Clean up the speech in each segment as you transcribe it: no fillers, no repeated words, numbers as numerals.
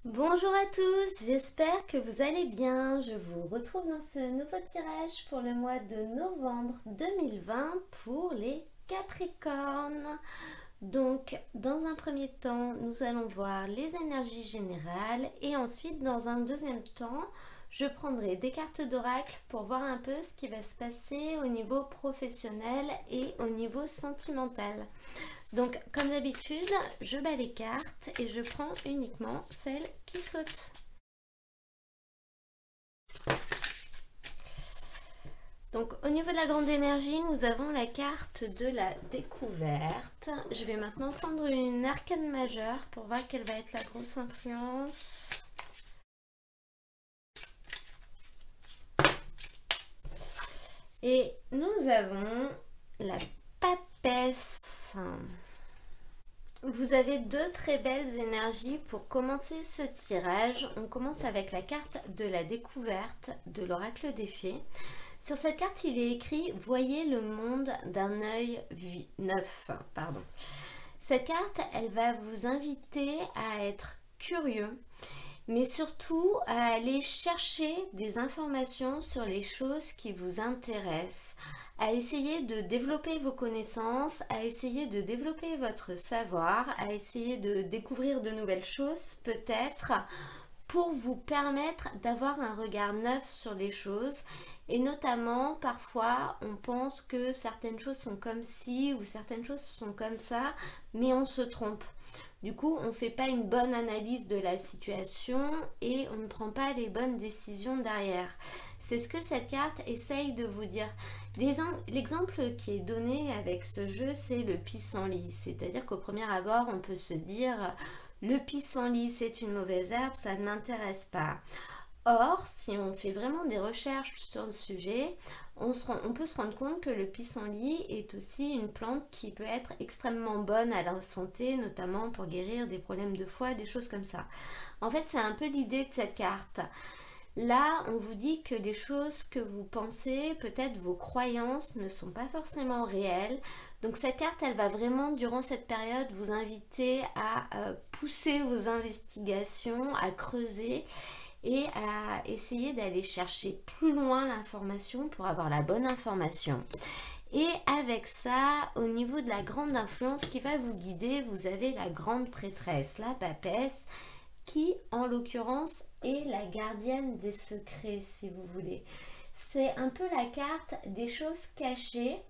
Bonjour à tous, j'espère que vous allez bien. Je vous retrouve dans ce nouveau tirage pour le mois de novembre 2020 pour les Capricornes. Donc, dans un premier temps, nous allons voir les énergies générales et ensuite, dans un deuxième temps, je prendrai des cartes d'oracle pour voir un peu ce qui va se passer au niveau professionnel et au niveau sentimental. Donc, comme d'habitude, je bats les cartes et je prends uniquement celles qui sautent. Donc, au niveau de la grande énergie, nous avons la carte de la découverte. Je vais maintenant prendre une arcane majeure pour voir quelle va être la grosse influence. Et nous avons la papesse. Vous avez deux très belles énergies pour commencer ce tirage. On commence avec la carte de la découverte de l'oracle des fées. Sur cette carte, il est écrit « Voyez le monde d'un œil neuf ». Cette carte, elle va vous inviter à être curieux, mais surtout à aller chercher des informations sur les choses qui vous intéressent, à essayer de développer vos connaissances, à essayer de développer votre savoir, à essayer de découvrir de nouvelles choses peut-être pour vous permettre d'avoir un regard neuf sur les choses. Et notamment, parfois, on pense que certaines choses sont comme ci ou certaines choses sont comme ça, mais on se trompe. Du coup, on ne fait pas une bonne analyse de la situation et on ne prend pas les bonnes décisions derrière. C'est ce que cette carte essaye de vous dire. L'exemple qui est donné avec ce jeu, c'est le pissenlit. C'est-à-dire qu'au premier abord, on peut se dire « le pissenlit, c'est une mauvaise herbe, ça ne m'intéresse pas ». Or, si on fait vraiment des recherches sur le sujet, on peut se rendre compte que le pissenlit est aussi une plante qui peut être extrêmement bonne à la santé, notamment pour guérir des problèmes de foie, des choses comme ça. En fait, c'est un peu l'idée de cette carte. Là, on vous dit que les choses que vous pensez, peut-être vos croyances, ne sont pas forcément réelles. Donc cette carte, elle va vraiment, durant cette période, vous inviter à pousser vos investigations, à creuser et à essayer d'aller chercher plus loin l'information pour avoir la bonne information. Et avec ça, au niveau de la grande influence qui va vous guider, vous avez la grande prêtresse, la papesse, qui en l'occurrence est la gardienne des secrets, si vous voulez. C'est un peu la carte des choses cachées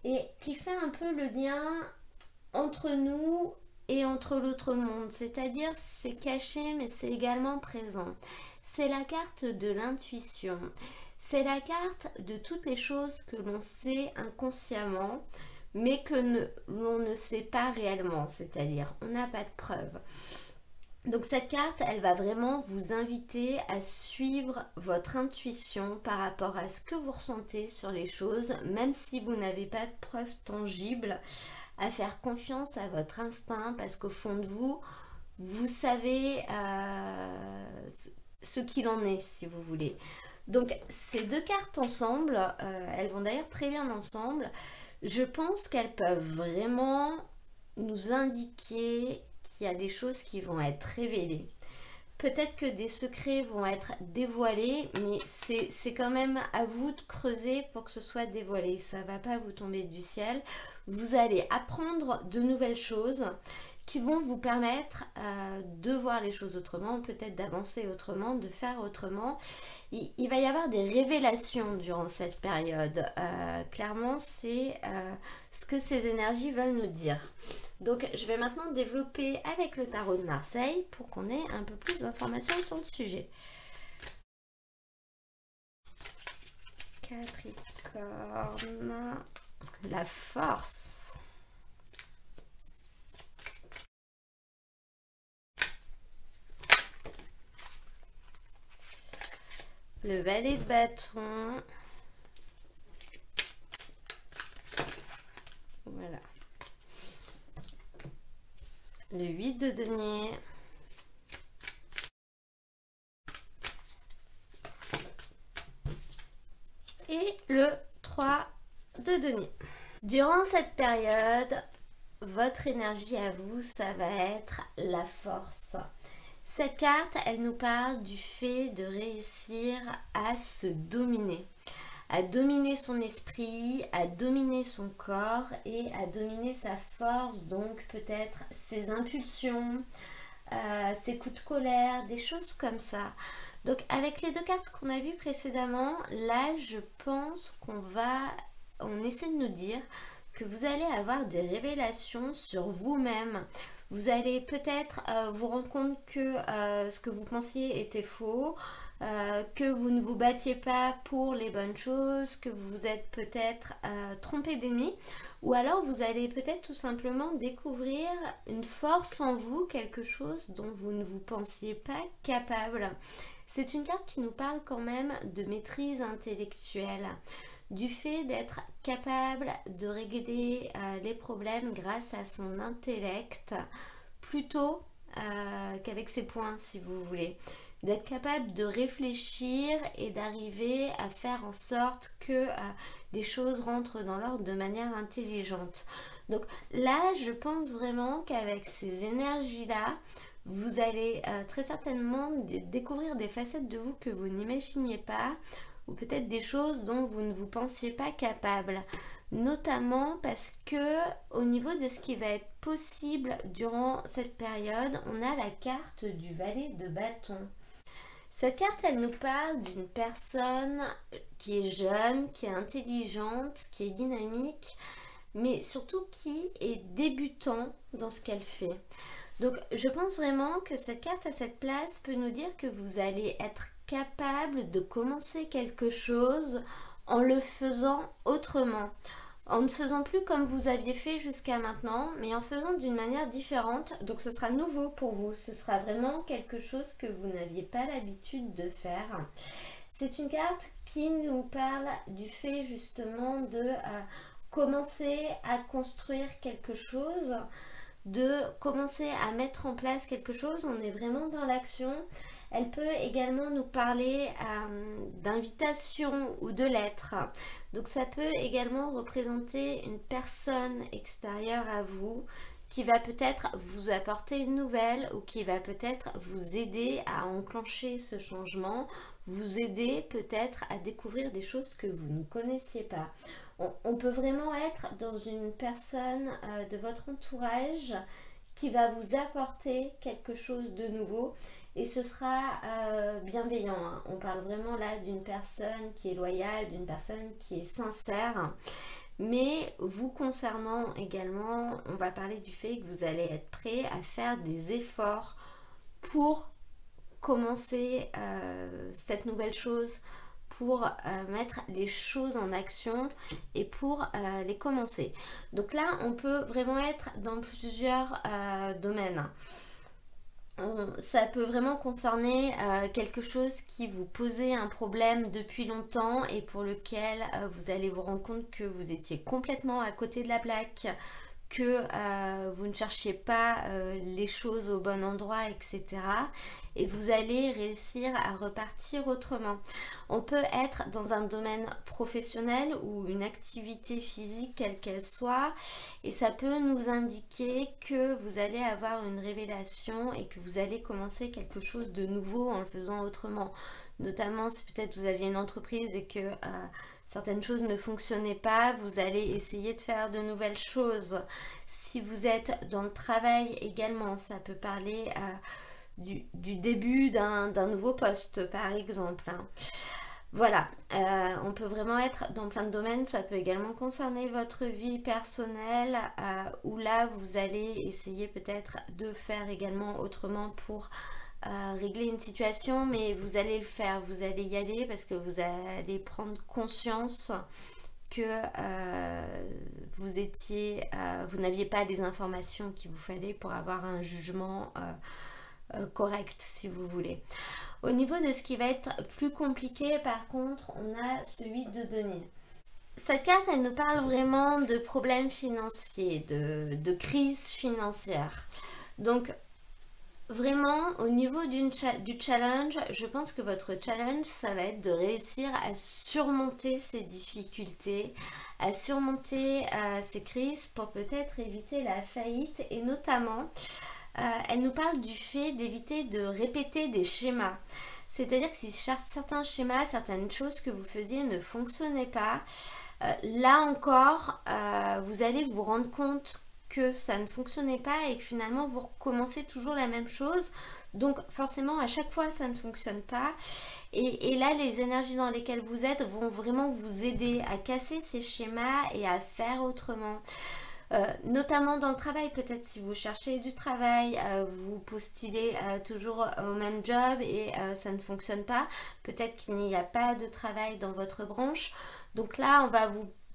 et qui fait un peu le lien entre nous et entre l'autre monde, c'est-à-dire c'est caché mais c'est également présent. C'est la carte de l'intuition, c'est la carte de toutes les choses que l'on sait inconsciemment mais que l'on ne sait pas réellement, c'est-à-dire on n'a pas de preuves. Donc cette carte, elle va vraiment vous inviter à suivre votre intuition par rapport à ce que vous ressentez sur les choses, même si vous n'avez pas de preuves tangibles, à faire confiance à votre instinct parce qu'au fond de vous, vous savez ce qu'il en est, si vous voulez. Donc ces deux cartes ensemble, elles vont d'ailleurs très bien ensemble. Je pense qu'elles peuvent vraiment nous indiquer qu'il y a des choses qui vont être révélées. Peut-être que des secrets vont être dévoilés, mais c'est quand même à vous de creuser pour que ce soit dévoilé. Ça ne va pas vous tomber du ciel. Vous allez apprendre de nouvelles choses qui vont vous permettre de voir les choses autrement, peut-être d'avancer autrement, de faire autrement. Il va y avoir des révélations durant cette période. Clairement, c'est ce que ces énergies veulent nous dire. Donc, je vais maintenant développer avec le tarot de Marseille pour qu'on ait un peu plus d'informations sur le sujet. Capricorne, la force. Le valet de bâton. Voilà. Le 8 de denier. Et le 3 de denier. Durant cette période, votre énergie à vous, ça va être la force. Cette carte, elle nous parle du fait de réussir à se dominer. À dominer son esprit, à dominer son corps et à dominer sa force, donc peut-être ses impulsions, ses coups de colère, des choses comme ça. Donc avec les deux cartes qu'on a vues précédemment, là je pense on essaie de nous dire que vous allez avoir des révélations sur vous-même. Vous allez peut-être vous rendre compte que ce que vous pensiez était faux, que vous ne vous battiez pas pour les bonnes choses, que vous vous êtes peut-être trompé d'ennemi, ou alors vous allez peut-être tout simplement découvrir une force en vous, quelque chose dont vous ne vous pensiez pas capable. C'est une carte qui nous parle quand même de maîtrise intellectuelle, du fait d'être capable de régler les problèmes grâce à son intellect, plutôt qu'avec ses poings, si vous voulez. D'être capable de réfléchir et d'arriver à faire en sorte que les choses rentrent dans l'ordre de manière intelligente. Donc là, je pense vraiment qu'avec ces énergies-là, vous allez très certainement découvrir des facettes de vous que vous n'imaginiez pas, ou peut-être des choses dont vous ne vous pensiez pas capable. Notamment parce que au niveau de ce qui va être possible durant cette période, on a la carte du valet de bâton. Cette carte, elle nous parle d'une personne qui est jeune, qui est intelligente, qui est dynamique, mais surtout qui est débutant dans ce qu'elle fait. Donc je pense vraiment que cette carte à cette place peut nous dire que vous allez être capable de commencer quelque chose en le faisant autrement. En ne faisant plus comme vous aviez fait jusqu'à maintenant, mais en faisant d'une manière différente. Donc ce sera nouveau pour vous, ce sera vraiment quelque chose que vous n'aviez pas l'habitude de faire. C'est une carte qui nous parle du fait justement de commencer à construire quelque chose, de commencer à mettre en place quelque chose. On est vraiment dans l'action. Elle peut également nous parler d'invitation ou de lettres. Donc ça peut également représenter une personne extérieure à vous qui va peut-être vous apporter une nouvelle ou qui va peut-être vous aider à enclencher ce changement, vous aider peut-être à découvrir des choses que vous ne connaissiez pas. On peut vraiment être dans une personne de votre entourage qui va vous apporter quelque chose de nouveau et ce sera bienveillant. Hein. On parle vraiment là d'une personne qui est loyale, d'une personne qui est sincère. Mais vous concernant également, on va parler du fait que vous allez être prêt à faire des efforts pour commencer cette nouvelle chose, pour mettre les choses en action et pour les commencer. Donc là, on peut vraiment être dans plusieurs domaines. Ça peut vraiment concerner quelque chose qui vous posait un problème depuis longtemps et pour lequel vous allez vous rendre compte que vous étiez complètement à côté de la plaque, que vous ne cherchiez pas les choses au bon endroit, etc. Et vous allez réussir à repartir autrement. On peut être dans un domaine professionnel ou une activité physique quelle qu'elle soit et ça peut nous indiquer que vous allez avoir une révélation et que vous allez commencer quelque chose de nouveau en le faisant autrement. Notamment si peut-être vous aviez une entreprise et que certaines choses ne fonctionnaient pas, vous allez essayer de faire de nouvelles choses. Si vous êtes dans le travail également, ça peut parler du début d'un nouveau poste par exemple. Hein. Voilà, on peut vraiment être dans plein de domaines, ça peut également concerner votre vie personnelle où là vous allez essayer peut-être de faire également autrement pour régler une situation, mais vous allez le faire, vous allez y aller parce que vous allez prendre conscience que vous n'aviez pas les informations qu'il vous fallait pour avoir un jugement correct si vous voulez. Au niveau de ce qui va être plus compliqué, par contre, on a celui de Denier. Cette carte, elle nous parle vraiment de problèmes financiers, de crise financière. Donc, vraiment, au niveau du challenge, je pense que votre challenge, ça va être de réussir à surmonter ces difficultés, à surmonter ces crises pour peut-être éviter la faillite et notamment elle nous parle du fait d'éviter de répéter des schémas. C'est-à-dire que si certains schémas, certaines choses que vous faisiez ne fonctionnaient pas, là encore, vous allez vous rendre compte que ça ne fonctionnait pas et que finalement vous recommencez toujours la même chose. Donc forcément à chaque fois ça ne fonctionne pas. Et là les énergies dans lesquelles vous êtes vont vraiment vous aider à casser ces schémas et à faire autrement. Notamment dans le travail, peut-être si vous cherchez du travail, vous postulez toujours au même job et ça ne fonctionne pas. Peut-être qu'il n'y a pas de travail dans votre branche. Donc là, on va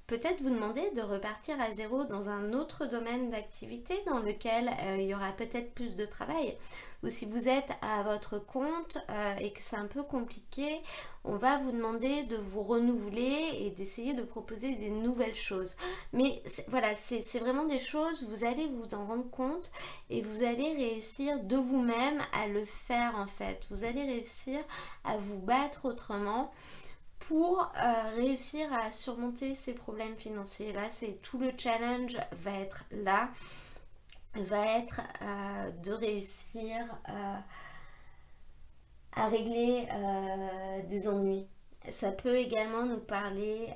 peut-être vous demander de repartir à zéro dans un autre domaine d'activité dans lequel il y aura peut-être plus de travail. Ou si vous êtes à votre compte et que c'est un peu compliqué, on va vous demander de vous renouveler et d'essayer de proposer des nouvelles choses. Mais voilà, c'est vraiment des choses, vous allez vous en rendre compte et vous allez réussir de vous-même à le faire en fait. Vous allez réussir à vous battre autrement pour réussir à surmonter ces problèmes financiers. Là, c'est tout le challenge va être là, va être de réussir à régler des ennuis. Ça peut également nous parler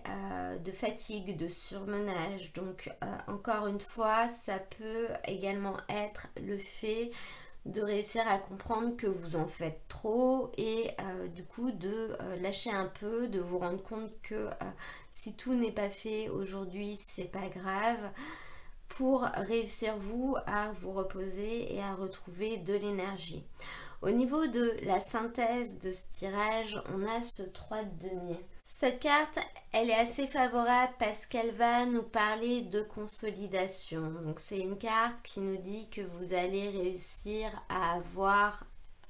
de fatigue, de surmenage. Donc encore une fois, ça peut également être le fait de réussir à comprendre que vous en faites trop et du coup de lâcher un peu, de vous rendre compte que si tout n'est pas fait aujourd'hui, c'est pas grave, pour réussir vous à vous reposer et à retrouver de l'énergie. Au niveau de la synthèse de ce tirage, on a ce 3 de denier. Cette carte, elle est assez favorable parce qu'elle va nous parler de consolidation. Donc c'est une carte qui nous dit que vous allez réussir à avoir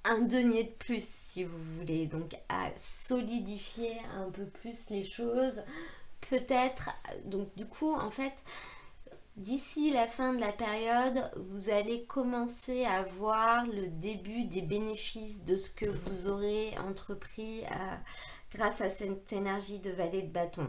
un denier de plus si vous voulez. Donc à solidifier un peu plus les choses. Peut-être, donc du coup en fait, d'ici la fin de la période, vous allez commencer à voir le début des bénéfices de ce que vous aurez entrepris grâce à cette énergie de valet de bâton.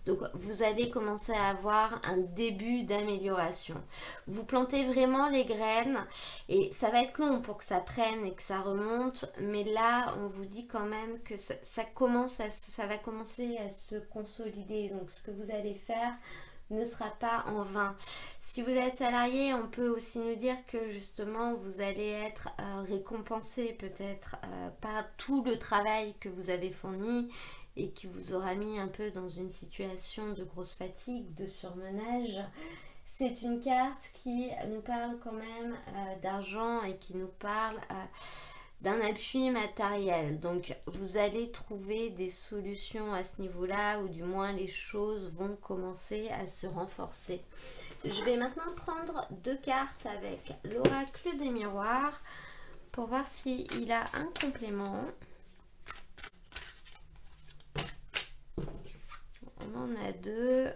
Donc vous allez commencer à avoir un début d'amélioration. Vous plantez vraiment les graines et ça va être long pour que ça prenne et que ça remonte, mais là on vous dit quand même que ça va commencer à se consolider. Donc ce que vous allez faire ne sera pas en vain. Si vous êtes salarié, on peut aussi nous dire que justement vous allez être récompensé peut-être par tout le travail que vous avez fourni et qui vous aura mis un peu dans une situation de grosse fatigue, de surmenage. C'est une carte qui nous parle quand même d'argent et qui nous parle d'un appui matériel. Donc vous allez trouver des solutions à ce niveau-là, ou du moins les choses vont commencer à se renforcer. Je vais maintenant prendre 2 cartes avec l'oracle des miroirs pour voir s'il a un complément. On en a 2.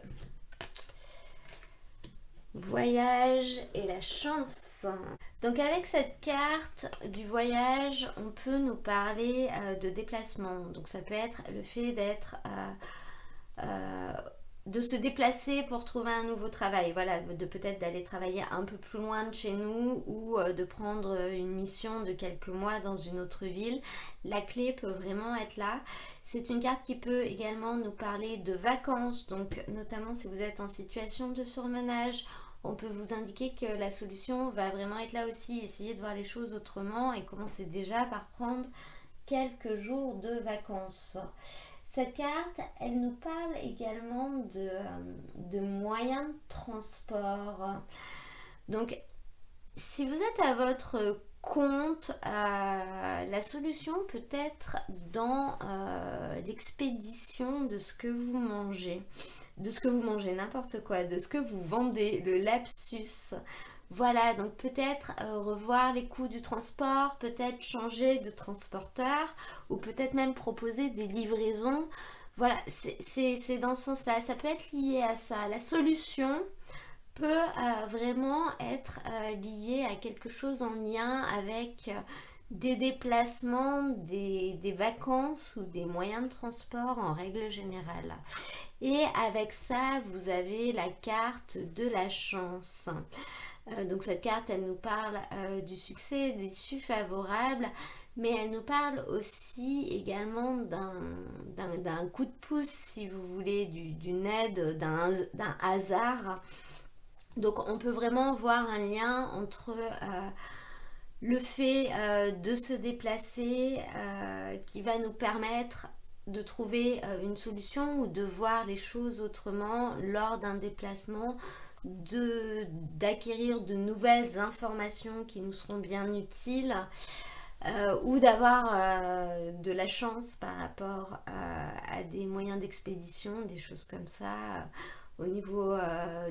Voyage et la chance. Donc avec cette carte du voyage, on peut nous parler de déplacement. Donc ça peut être le fait d'être de se déplacer pour trouver un nouveau travail. Voilà, de peut-être d'aller travailler un peu plus loin de chez nous ou de prendre une mission de quelques mois dans une autre ville. La clé peut vraiment être là. C'est une carte qui peut également nous parler de vacances, donc notamment si vous êtes en situation de surmenage, on peut vous indiquer que la solution va vraiment être là aussi. Essayez de voir les choses autrement et commencez déjà par prendre quelques jours de vacances. Cette carte, elle nous parle également de moyens de transport. Donc, si vous êtes à votre compte, la solution peut être dans l'expédition de ce que vous mangez. De ce que vous mangez, n'importe quoi, de ce que vous vendez, le lapsus. Voilà, donc peut-être revoir les coûts du transport, peut-être changer de transporteur ou peut-être même proposer des livraisons. Voilà, c'est dans ce sens-là, ça peut être lié à ça. La solution peut vraiment être liée à quelque chose en lien avec des déplacements, des vacances ou des moyens de transport en règle générale. Et avec ça, vous avez la carte de la chance. Donc cette carte, elle nous parle du succès, d'issues favorables, mais elle nous parle aussi également d'un coup de pouce, si vous voulez, d'une aide, d'un hasard. Donc on peut vraiment voir un lien entre le fait de se déplacer qui va nous permettre de trouver une solution ou de voir les choses autrement lors d'un déplacement, d'acquérir de nouvelles informations qui nous seront bien utiles, ou d'avoir de la chance par rapport à des moyens d'expédition, des choses comme ça, au niveau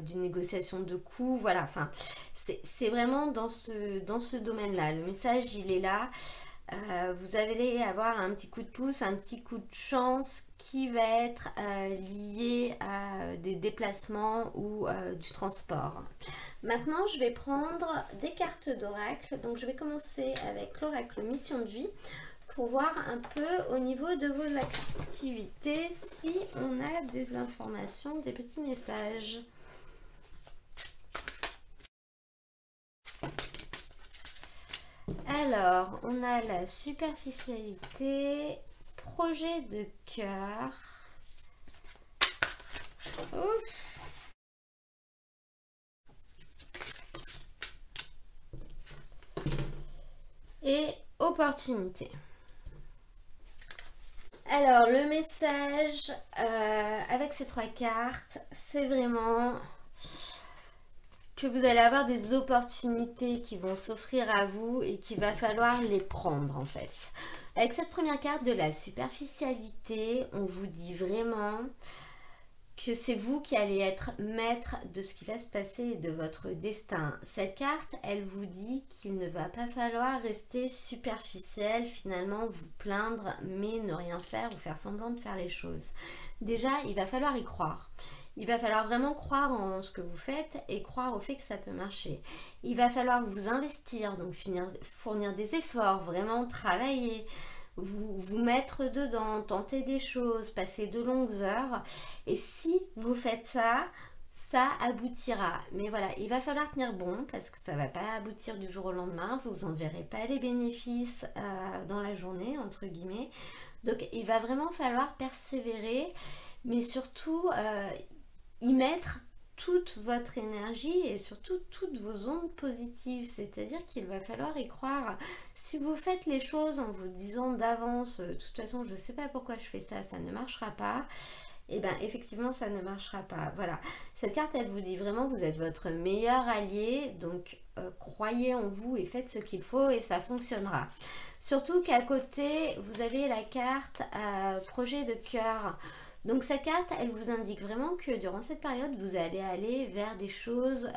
d'une négociation de coûts, voilà, enfin, c'est vraiment dans ce domaine-là. Le message, il est là. Vous allez avoir un petit coup de pouce, un petit coup de chance qui va être lié à des déplacements ou du transport. Maintenant, je vais prendre des cartes d'oracle. Donc, je vais commencer avec l'oracle Mission de vie pour voir un peu au niveau de vos activités si on a des informations, des petits messages. Alors, on a la superficialité, projet de cœur. Ouf. Et opportunité. Alors, le message avec ces trois cartes, c'est vraiment que vous allez avoir des opportunités qui vont s'offrir à vous et qu'il va falloir les prendre en fait. Avec cette première carte de la superficialité, on vous dit vraiment que c'est vous qui allez être maître de ce qui va se passer et de votre destin. Cette carte, elle vous dit qu'il ne va pas falloir rester superficiel, finalement vous plaindre, mais ne rien faire ou faire semblant de faire les choses. Déjà, il va falloir y croire. Il va falloir vraiment croire en ce que vous faites et croire au fait que ça peut marcher. Il va falloir vous investir, donc fournir des efforts, vraiment travailler, vous mettre dedans, tenter des choses, passer de longues heures. Et si vous faites ça, ça aboutira. Mais voilà, il va falloir tenir bon parce que ça ne va pas aboutir du jour au lendemain. Vous n'en verrez pas les bénéfices dans la journée, entre guillemets. Donc il va vraiment falloir persévérer, mais surtout y mettre toute votre énergie et surtout toutes vos ondes positives, c'est-à-dire qu'il va falloir y croire. Si vous faites les choses en vous disant d'avance, de toute façon je ne sais pas pourquoi je fais ça, ça ne marchera pas, et bien effectivement ça ne marchera pas. Voilà, cette carte elle vous dit vraiment que vous êtes votre meilleur allié, donc croyez en vous et faites ce qu'il faut et ça fonctionnera. Surtout qu'à côté vous avez la carte projet de cœur. Donc cette carte, elle vous indique vraiment que durant cette période, vous allez aller vers des choses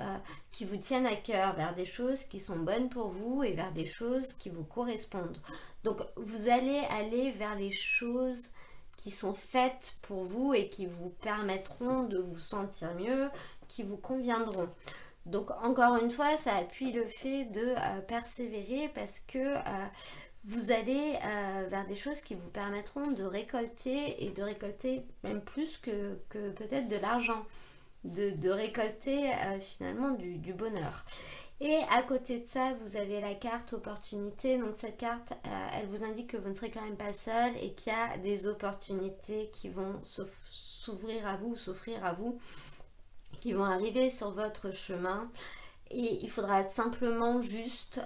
qui vous tiennent à cœur, vers des choses qui sont bonnes pour vous et vers des choses qui vous correspondent. Donc vous allez aller vers les choses qui sont faites pour vous et qui vous permettront de vous sentir mieux, qui vous conviendront. Donc encore une fois, ça appuie le fait de persévérer parce que vous allez vers des choses qui vous permettront de récolter et de récolter même plus que peut-être de l'argent, de récolter finalement du bonheur. Et à côté de ça, vous avez la carte opportunité. Donc cette carte, elle vous indique que vous ne serez quand même pas seul et qu'il y a des opportunités qui vont s'ouvrir à vous, s'offrir à vous, qui vont arriver sur votre chemin. Et il faudra simplement juste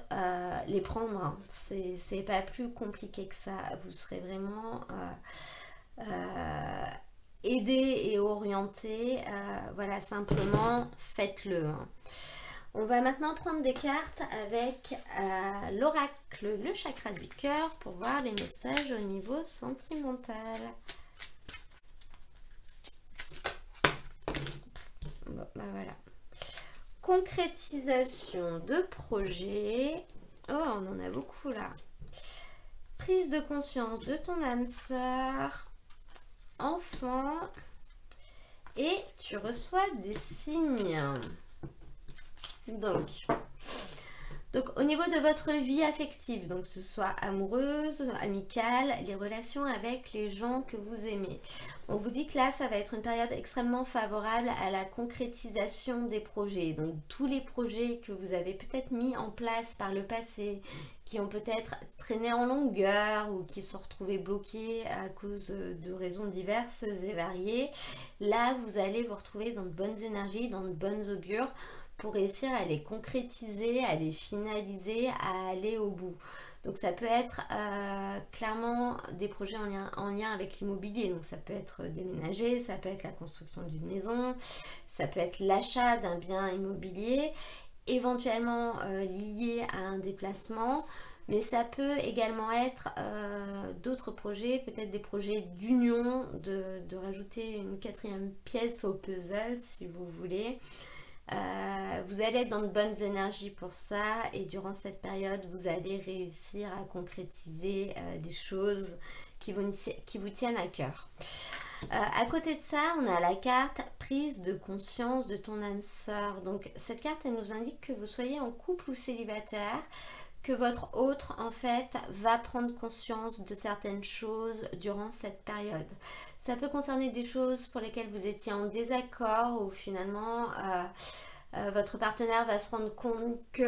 les prendre. Hein. C'est pas plus compliqué que ça. Vous serez vraiment aidé et orienté. Voilà, simplement faites-le. Hein. On va maintenant prendre des cartes avec l'oracle, le chakra du cœur, pour voir les messages au niveau sentimental. Bon, bah voilà. Concrétisation de projet. Oh, on en a beaucoup là. Prise de conscience de ton âme sœur. Enfant. Et tu reçois des signes. Donc Donc au niveau de votre vie affective, donc que ce soit amoureuse, amicale, les relations avec les gens que vous aimez. On vous dit que là, ça va être une période extrêmement favorable à la concrétisation des projets. Donc tous les projets que vous avez peut-être mis en place par le passé, qui ont peut-être traîné en longueur ou qui se sont retrouvés bloqués à cause de raisons diverses et variées, là, vous allez vous retrouver dans de bonnes énergies, dans de bonnes augures, pour réussir à les concrétiser, à les finaliser, à aller au bout. Donc ça peut être clairement des projets en lien avec l'immobilier. Donc ça peut être déménager, ça peut être la construction d'une maison, ça peut être l'achat d'un bien immobilier, éventuellement lié à un déplacement. Mais ça peut également être d'autres projets, peut-être des projets d'union, de rajouter une quatrième pièce au puzzle si vous voulez. Vous allez être dans de bonnes énergies pour ça et durant cette période vous allez réussir à concrétiser des choses qui vous tiennent à cœur. À côté de ça, on a la carte prise de conscience de ton âme sœur. Donc cette carte, elle nous indique que vous soyez en couple ou célibataire, que votre autre en fait va prendre conscience de certaines choses durant cette période. Ça peut concerner des choses pour lesquelles vous étiez en désaccord ou finalement votre partenaire va se rendre compte que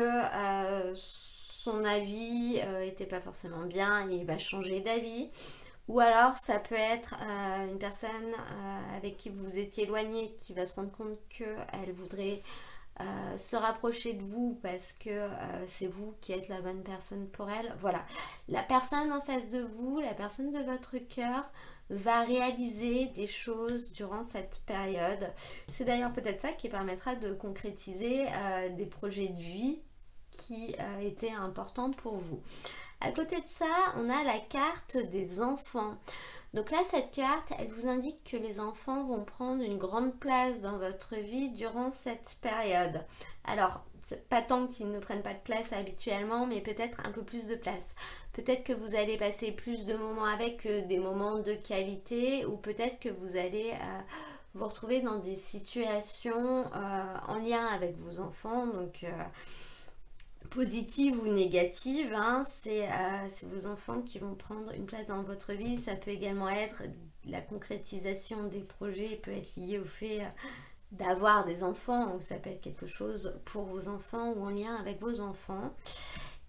son avis n'était pas forcément bien et il va changer d'avis. Ou alors ça peut être une personne avec qui vous étiez éloigné qui va se rendre compte qu'elle voudrait se rapprocher de vous parce que c'est vous qui êtes la bonne personne pour elle. Voilà, la personne en face de vous, la personne de votre cœur va réaliser des choses durant cette période. C'est d'ailleurs peut-être ça qui permettra de concrétiser des projets de vie qui étaient importants pour vous. À côté de ça, on a la carte des enfants. Donc là, cette carte, elle vous indique que les enfants vont prendre une grande place dans votre vie durant cette période. Alors, pas tant qu'ils ne prennent pas de place habituellement, mais peut-être un peu plus de place. Peut-être que vous allez passer plus de moments avec des moments de qualité, ou peut-être que vous allez vous retrouver dans des situations en lien avec vos enfants, donc positive ou négative, hein, c'est vos enfants qui vont prendre une place dans votre vie. Ça peut également être la concrétisation des projets, peut être lié au fait d'avoir des enfants, ou ça peut être quelque chose pour vos enfants ou en lien avec vos enfants.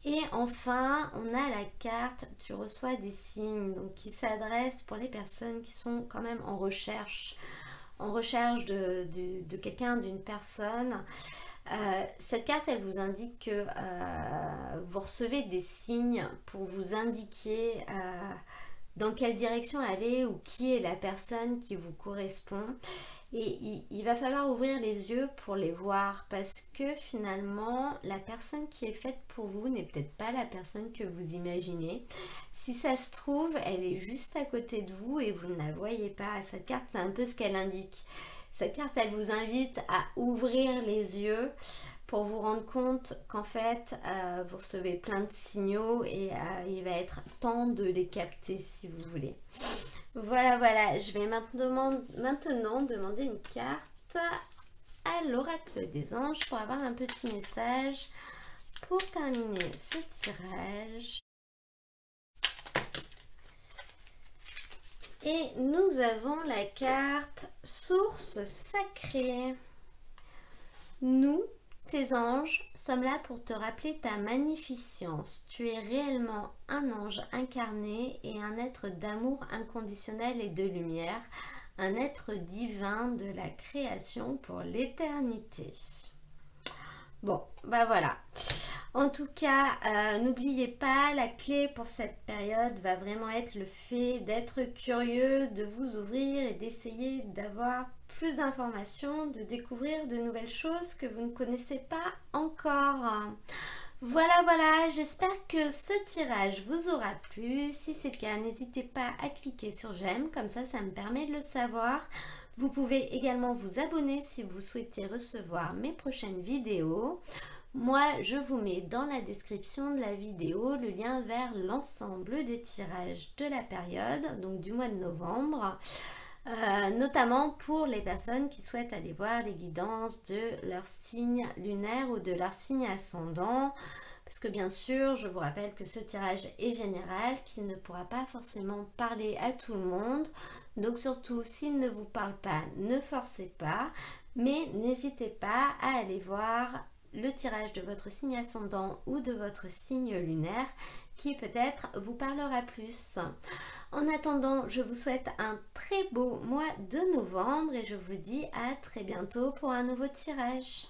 Et enfin, on a la carte « Tu reçois des signes », donc qui s'adresse pour les personnes qui sont quand même en recherche de quelqu'un, d'une personne. Cette carte, elle vous indique que vous recevez des signes pour vous indiquer dans quelle direction aller ou qui est la personne qui vous correspond. Et il va falloir ouvrir les yeux pour les voir, parce que finalement, la personne qui est faite pour vous n'est peut-être pas la personne que vous imaginez. Si ça se trouve, elle est juste à côté de vous et vous ne la voyez pas. Cette carte, c'est un peu ce qu'elle indique. Cette carte, elle vous invite à ouvrir les yeux pour vous rendre compte qu'en fait, vous recevez plein de signaux et il va être temps de les capter si vous voulez. Voilà, je vais maintenant demander une carte à l'oracle des anges pour avoir un petit message pour terminer ce tirage. Et nous avons la carte source sacrée. Nous, tes anges, sommes là pour te rappeler ta magnificence. Tu es réellement un ange incarné et un être d'amour inconditionnel et de lumière, un être divin de la création pour l'éternité. Bon, bah voilà. En tout cas, n'oubliez pas, la clé pour cette période va vraiment être le fait d'être curieux, de vous ouvrir et d'essayer d'avoir plus d'informations, de découvrir de nouvelles choses que vous ne connaissez pas encore. Voilà, j'espère que ce tirage vous aura plu. Si c'est le cas, n'hésitez pas à cliquer sur j'aime, comme ça me permet de le savoir. Vous pouvez également vous abonner si vous souhaitez recevoir mes prochaines vidéos. Moi, je vous mets dans la description de la vidéo le lien vers l'ensemble des tirages de la période, donc du mois de novembre, notamment pour les personnes qui souhaitent aller voir les guidances de leur signe lunaire ou de leur signe ascendant. Parce que bien sûr, je vous rappelle que ce tirage est général, qu'il ne pourra pas forcément parler à tout le monde. Donc surtout, s'il ne vous parle pas, ne forcez pas. Mais n'hésitez pas à aller voir le tirage de votre signe ascendant ou de votre signe lunaire qui peut-être vous parlera plus. En attendant, je vous souhaite un très beau mois de novembre et je vous dis à très bientôt pour un nouveau tirage.